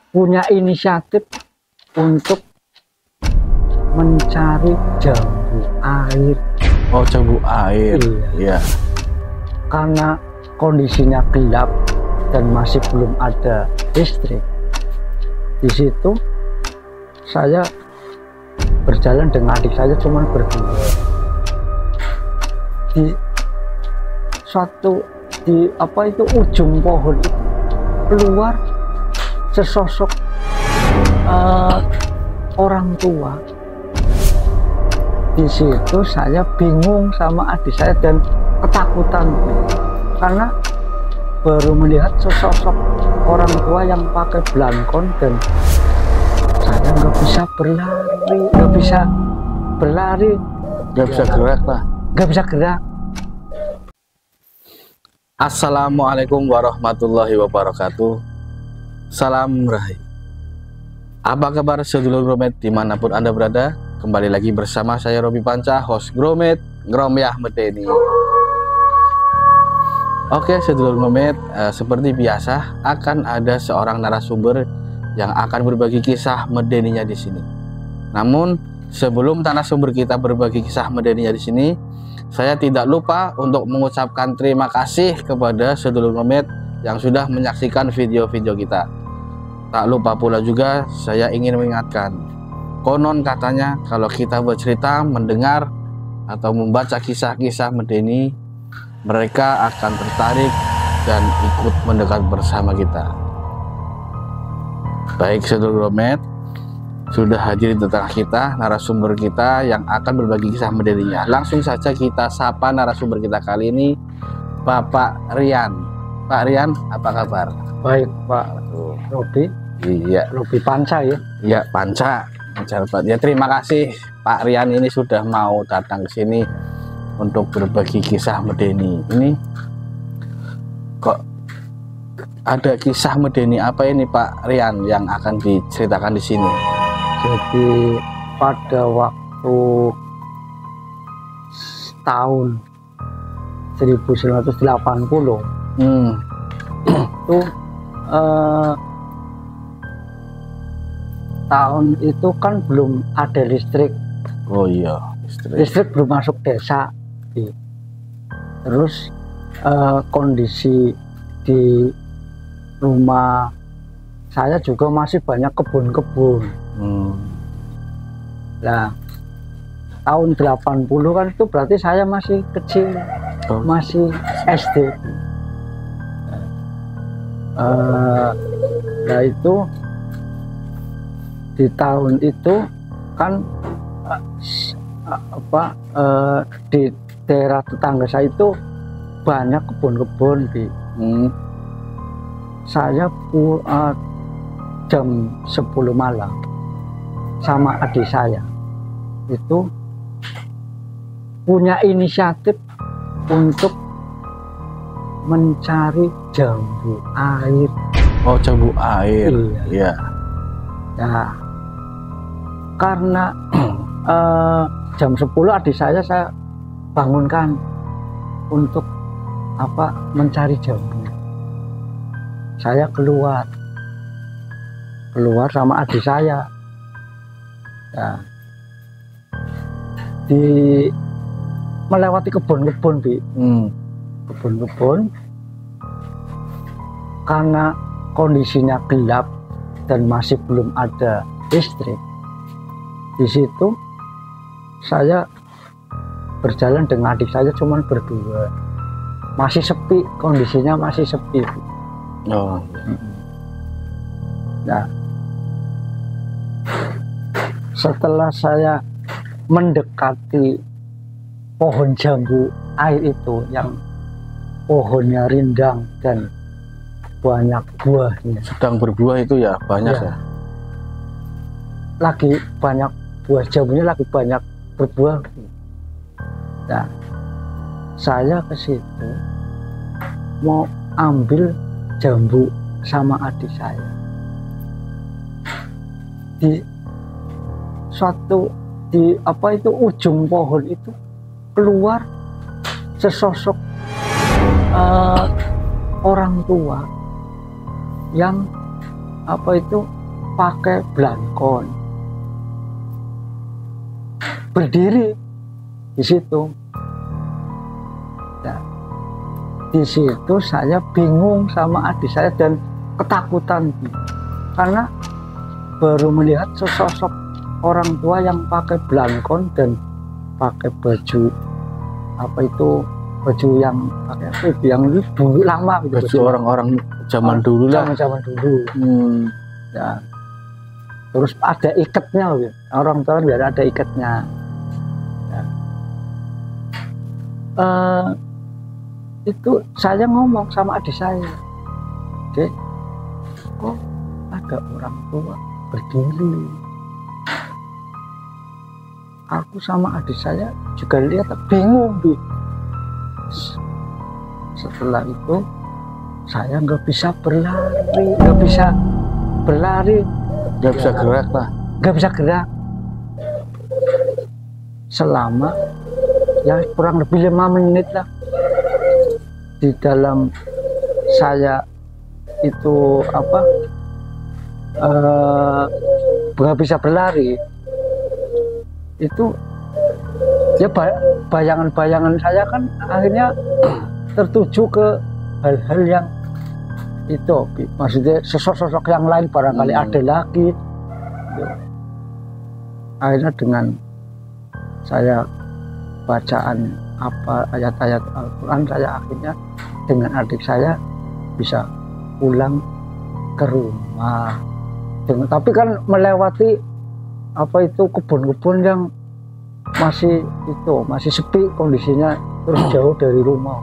punya inisiatif untuk mencari jambu air. Oh, jambu air. Iya. Karena kondisinya gelap dan masih belum ada listrik. Di situ saya berjalan dengan adik saya cuma berdua. Di ujung pohon itu keluar sesosok orang tua. Di situ saya bingung sama adik saya dan ketakutan karena baru melihat sesosok orang tua yang pakai belangkon dan saya nggak bisa gerak lah. Assalamualaikum warahmatullahi wabarakatuh. Salam Rahayu. Apa kabar sedulur Gromit dimanapun Anda berada? Kembali lagi bersama saya Robi Panca, host Gromit Gromyah Medeni. Oke sedulur Gromit, seperti biasa akan ada seorang narasumber yang akan berbagi kisah medeninya di sini. Namun sebelum narasumber kita berbagi kisah medeninya di sini, saya tidak lupa untuk mengucapkan terima kasih kepada sedulur Gromit yang sudah menyaksikan video-video kita. Tak lupa pula juga saya ingin mengingatkan, konon katanya kalau kita bercerita, mendengar atau membaca kisah-kisah medeni, mereka akan tertarik dan ikut mendekat bersama kita. Baik sedulur Gromit, sudah hadir di tengah kita narasumber kita yang akan berbagi kisah medeninya. Langsung saja kita sapa narasumber kita kali ini, Bapak Rian. Pak Rian, apa kabar? Baik Pak Robi. Iya, Robi Panca ya. Iya, Panca. Ya, terima kasih Pak Rian ini sudah mau datang ke sini untuk berbagi kisah medeni. Ini kok ada kisah medeni apa ini Pak Rian yang akan diceritakan di sini? Jadi pada waktu tahun 1980 itu tahun itu kan belum ada listrik. Oh iya, listrik belum masuk desa. Terus kondisi di rumah saya juga masih banyak kebun-kebun. Nah, tahun 80 kan itu berarti saya masih kecil, masih SD. Nah itu di tahun itu kan di daerah tetangga saya itu banyak kebun-kebun. Saya jam 10 malam sama adik saya itu punya inisiatif untuk mencari jambu air. Oh, jambu air. Iya. Nah, karena jam 10 adik saya bangunkan untuk mencari jambu. Saya keluar sama adik saya. Nah, melewati kebun-kebun, kebun-kebun, karena kondisinya gelap dan masih belum ada listrik. Di situ saya berjalan dengan adik saya cuma berdua, masih sepi, kondisinya masih sepi. Oh. Nah, setelah saya mendekati pohon jambu air itu yang pohonnya rindang dan banyak buahnya. Sedang berbuah itu ya banyak ya. Lagi banyak buah jambunya, lagi banyak berbuah. Nah, saya ke situ mau ambil jambu sama adik saya. Di ujung pohon itu keluar sesosok orang tua yang pakai belangkon, berdiri di situ. Nah, di situ saya bingung sama adik saya dan ketakutan karena baru melihat sesosok orang tua yang pakai belangkon dan pakai baju apa itu, baju yang pakai apa itu, yang dulu lama gitu, baju orang-orang zaman dulu lah. Zaman dulu. Ya. Terus ada ikatnya gitu. Orang tua biar ada ikatnya. Ya. Itu saya ngomong sama adik saya, Dek, kok ada orang tua berdiri? Aku sama adik saya juga lihat bingung, Bu. Setelah itu saya nggak bisa berlari, nggak bisa gerak lah, nggak bisa gerak selama ya kurang lebih 5 menit lah. Di dalam saya itu apa nggak bisa berlari, itu ya bayangan-bayangan saya kan akhirnya tertuju ke hal-hal yang itu, maksudnya sosok-sosok yang lain barangkali ada lagi. Akhirnya dengan saya bacaan apa ayat-ayat Al-Quran, saya akhirnya dengan adik saya bisa pulang ke rumah. Tapi kan melewati apa itu kebun-kebun yang masih sepi kondisinya, terus jauh dari rumah.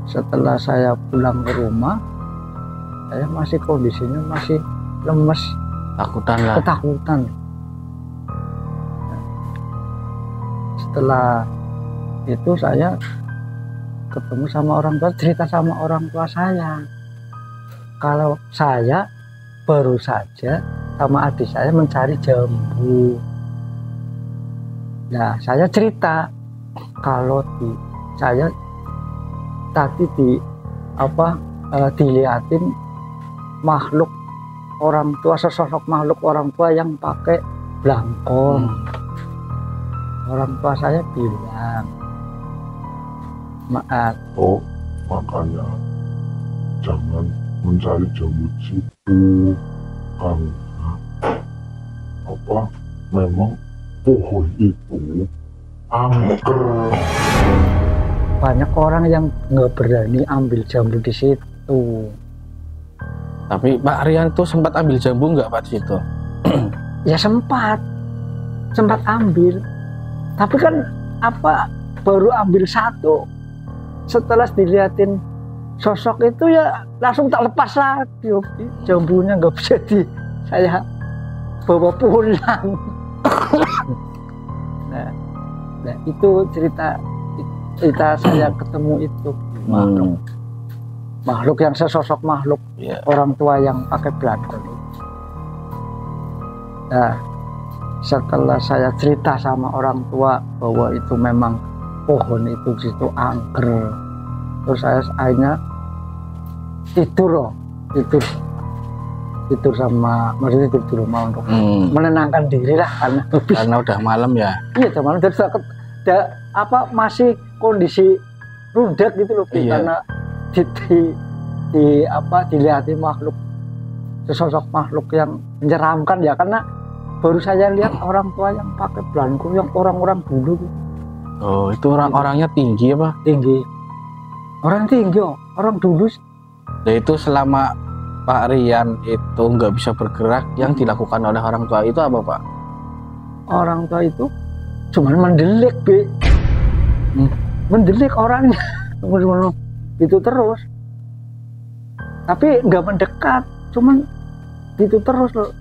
Setelah saya pulang ke rumah, saya masih kondisinya masih lemes, ketakutan. Setelah itu saya ketemu sama orang tua, cerita sama orang tua saya kalau saya baru saja sama adik saya mencari jambu. Nah, saya cerita kalau saya tadi dilihatin makhluk orang tua, sesosok makhluk orang tua yang pakai belangkon. Orang tua saya bilang, maaf. Oh, makanya jangan mencari jambu situ, karena memang pohon itu angker. Banyak orang yang nggak berani ambil jambu di situ. Tapi Pak Rian tuh sempat ambil jambu nggak Pak di situ? Ya sempat ambil. Tapi kan baru ambil satu. Setelah dilihatin sosok itu ya langsung tak lepas lagi. Jambunya nggak bisa saya bawa pulang. Nah, itu cerita saya ketemu itu makhluk yang sesosok makhluk orang tua yang pakai belangkon. Nah, setelah saya cerita sama orang tua bahwa itu memang pohon itu situ angker, terus saya akhirnya tidur sama, maksudnya tidur di rumah untuk menenangkan diri lah, karena udah malam ya. Iya, udah malam, dan masih kondisi rudak gitu loh, karena dilihat makhluk, sesosok makhluk yang menyeramkan ya, karena baru saya lihat orang tua yang pakai belangkon, yang orang-orang dulu. Oh, itu orang-orangnya tinggi apa? Tinggi. Orang tinggi, orang dulu. Nah, itu selama Pak Rian itu nggak bisa bergerak, yang dilakukan oleh orang tua itu apa, Pak? Orang tua itu cuman mendelik, mendelik orangnya, itu terus. Tapi nggak mendekat, cuman itu terus loh.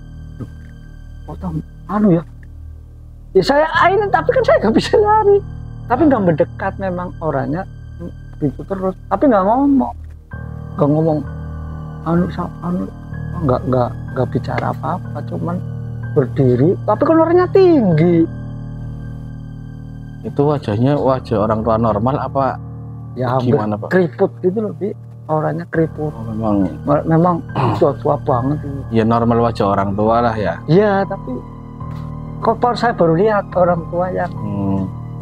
Ya saya ini, tapi kan saya nggak bisa lari, tapi nggak mendekat, memang orangnya itu terus, tapi nggak ngomong, nggak bicara apa-apa, cuman berdiri, tapi kan orangnya tinggi. Itu wajahnya wajah orang tua normal apa ya, gimana Pak? Keriput gitu loh, orangnya keriput. Oh, memang Memang tua-tua banget ini. ya normal wajah orang tua lah ya. Iya, tapi kok saya baru lihat orang tua yang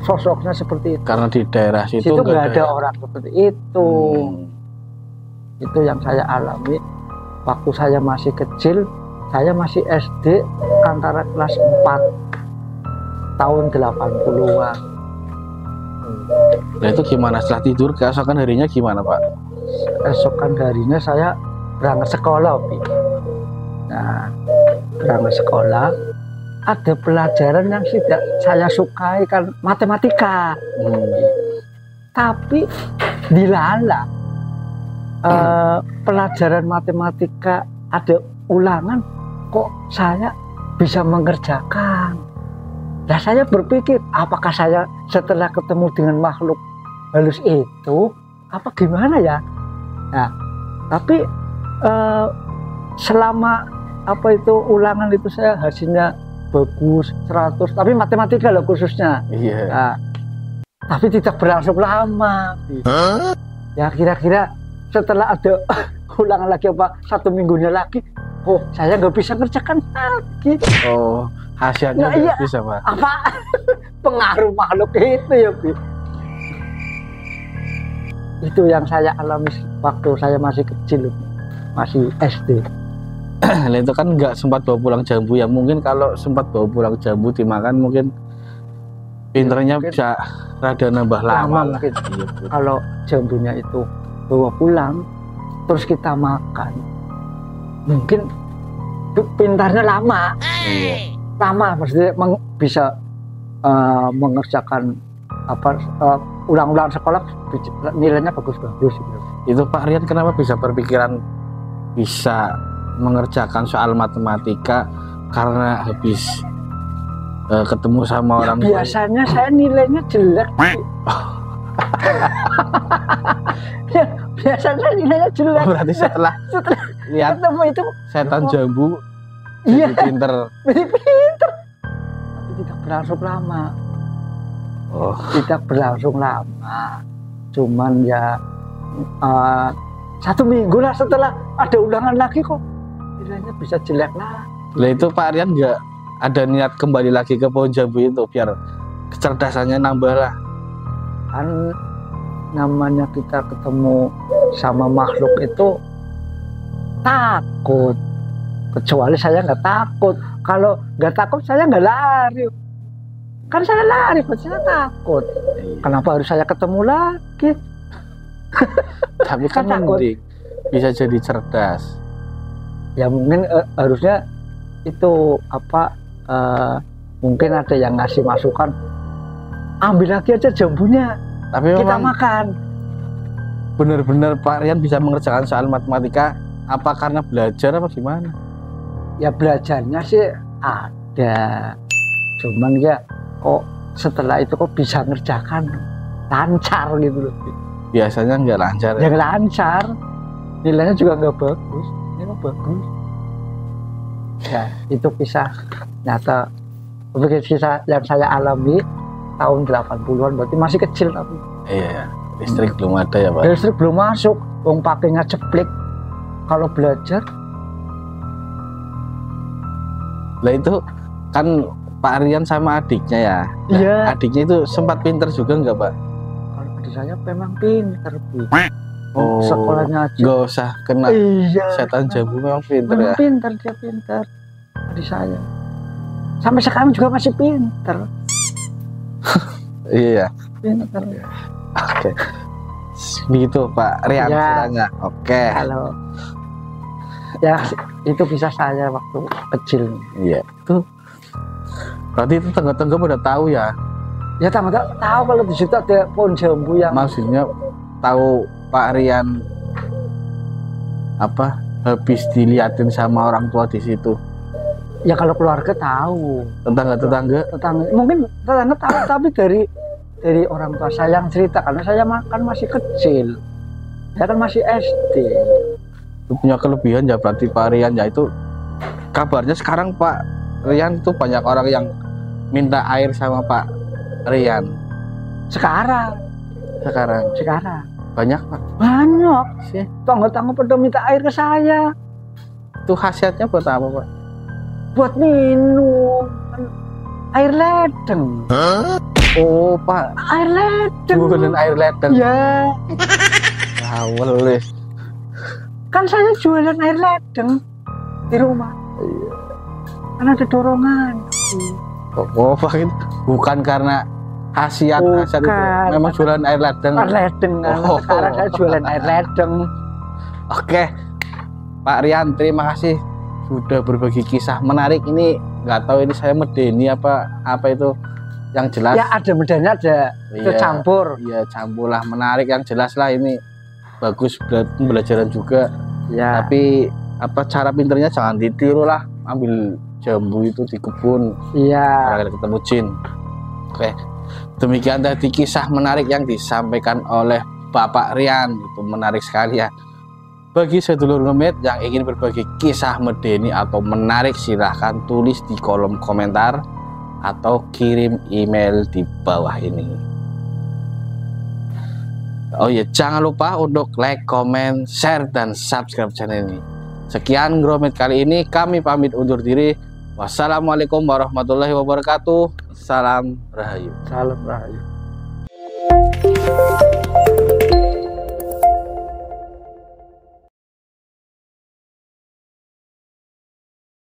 sosoknya seperti itu. Karena di daerah situ Nggak ada ya? orang seperti itu. Itu yang saya alami waktu saya masih kecil. Saya masih SD antara kelas 4 tahun 80-an. Nah itu gimana setelah tidur keesokan harinya gimana Pak? Esokan harinya saya berangkat sekolah, Pi. Nah, berangkat sekolah ada pelajaran yang tidak saya sukai kan matematika. Tapi dilala pelajaran matematika ada ulangan kok saya bisa mengerjakan. Nah saya berpikir apakah saya setelah ketemu dengan makhluk halus itu apa gimana ya. Nah tapi selama apa itu ulangan itu saya hasilnya bagus 100 tapi matematika loh khususnya. Iya. Nah, tapi tidak berlangsung lama. Ya kira-kira setelah ada ulangan lagi apa 1 minggunya lagi, oh saya nggak bisa ngerjakan lagi. Oh hasilnya Nah, iya. bisa Pak? Apa pengaruh makhluk itu ya, Bi? Itu yang saya alami waktu saya masih kecil, masih SD. Nah itu kan nggak sempat bawa pulang jambu ya, mungkin kalau sempat bawa pulang jambu dimakan mungkin pinternya mungkin bisa rada nambah lama lah. mungkin. Iya, Kalau jambunya itu bawa pulang terus kita makan mungkin pintarnya lama. Iya. Lama maksudnya bisa mengerjakan apa ulang-ulang sekolah nilainya bagus-bagus gitu. Itu Pak Rian kenapa bisa berpikiran bisa mengerjakan soal matematika karena habis ketemu sama orang tua? Biasanya saya nilainya jelek. Ya, biasanya nilainya jelek. Oh, berarti setelah lihat ketemu itu setan jambu iya jadi pinter. jadi pinter tapi tidak berlangsung lama. Oh Tidak berlangsung lama cuman ya 1 minggu lah setelah ada ulangan lagi kok nilainya bisa jelek lah. lah itu Pak Rian nggak ada niat kembali lagi ke pohon jambu itu biar kecerdasannya nambah lah? Kan namanya kita ketemu sama makhluk itu takut, kecuali saya nggak takut. Kalau nggak takut saya nggak lari, kan saya lari berarti saya takut. Kenapa harus saya ketemu lagi? Tapi kan takut. mending bisa jadi cerdas. Ya mungkin harusnya itu apa mungkin ada yang ngasih masukan, ambil lagi aja jambunya Tapi kita memang makan. benar-benar Pak Rian bisa mengerjakan soal matematika apa karena belajar apa gimana? Ya belajarnya sih ada, cuman ya kok setelah itu kok bisa ngerjakan lancar gitu loh. Biasanya nggak lancar ya? Yang lancar nilainya juga nggak bagus, nilai bagus ya. Itu kisah nyata, kisah yang saya alami tahun 80-an, berarti masih kecil tapi Iya, listrik belum ada ya Pak? listrik belum masuk, wong pakainya ceplek kalau belajar. Lah itu kan Pak Rian sama adiknya ya? Nah, Iya. adiknya itu sempat pinter juga nggak Pak? Kalau adik saya memang pinter, Bu. Oh, Sekolahnya aja. nggak usah kena Iya. setan jambu, memang pinter Memang ya? pinter, dia pinter. Adik saya. Sampai sekarang juga masih pinter. Iya. Pinter. Oke. Begitu Pak Rian Ya. ceritanya. Oke. Kalau ya itu bisa saya waktu kecil. Iya. Itu berarti itu tengah-tengah udah tahu ya? Ya tahu kalau di situ ada pohon jambu yang Maksudnya tahu Pak Rian apa habis diliatin sama orang tua di situ? ya kalau keluarga tahu, Tetangga-tetangga? tetangga mungkin tetangga tahu, tapi dari orang tua saya yang cerita, karena saya kan masih kecil, saya kan masih SD. Itu punya kelebihan ya berarti Pak Rian ya. Itu kabarnya sekarang Pak Rian itu banyak orang yang minta air sama Pak Rian Sekarang sekarang. Banyak Pak. Banyak. Sih. Tangga-tangga pada minta air ke saya. Itu khasiatnya buat apa Pak? Buat minum. Air ledeng. Oh Pak, Air ledeng. jualan air ledeng. Ya, Awal kan saya jualan air ledeng di rumah. Kan ada dorongan. Oh Pak, itu bukan karena khasiat itu. Bukan. Memang jualan air ledeng. Air ledeng. Oh. Sekarang saya jualan air ledeng. Oke, Pak Rian, terima kasih sudah berbagi kisah menarik ini. Nggak tahu ini saya medeni apa itu yang jelas. Ya ada medanya, ada Iya. campur. Iya, campur lah, menarik yang jelas lah ini. Bagus pembelajaran juga. Ya. Tapi apa cara pinternya jangan ditiru lah. Ambil jambu itu di kebun. Iya. Agar ketemu jin. Oke. Demikian tadi kisah menarik yang disampaikan oleh Bapak Rian. Itu menarik sekali ya. Bagi sedulur ngemit yang ingin berbagi kisah medeni atau menarik, silahkan tulis di kolom komentar atau kirim email di bawah ini. Oh iya, jangan lupa untuk like, comment, share, dan subscribe channel ini. Sekian Gromit kali ini, kami pamit undur diri. Wassalamualaikum warahmatullahi wabarakatuh. Salam Rahayu. Salam rahayu.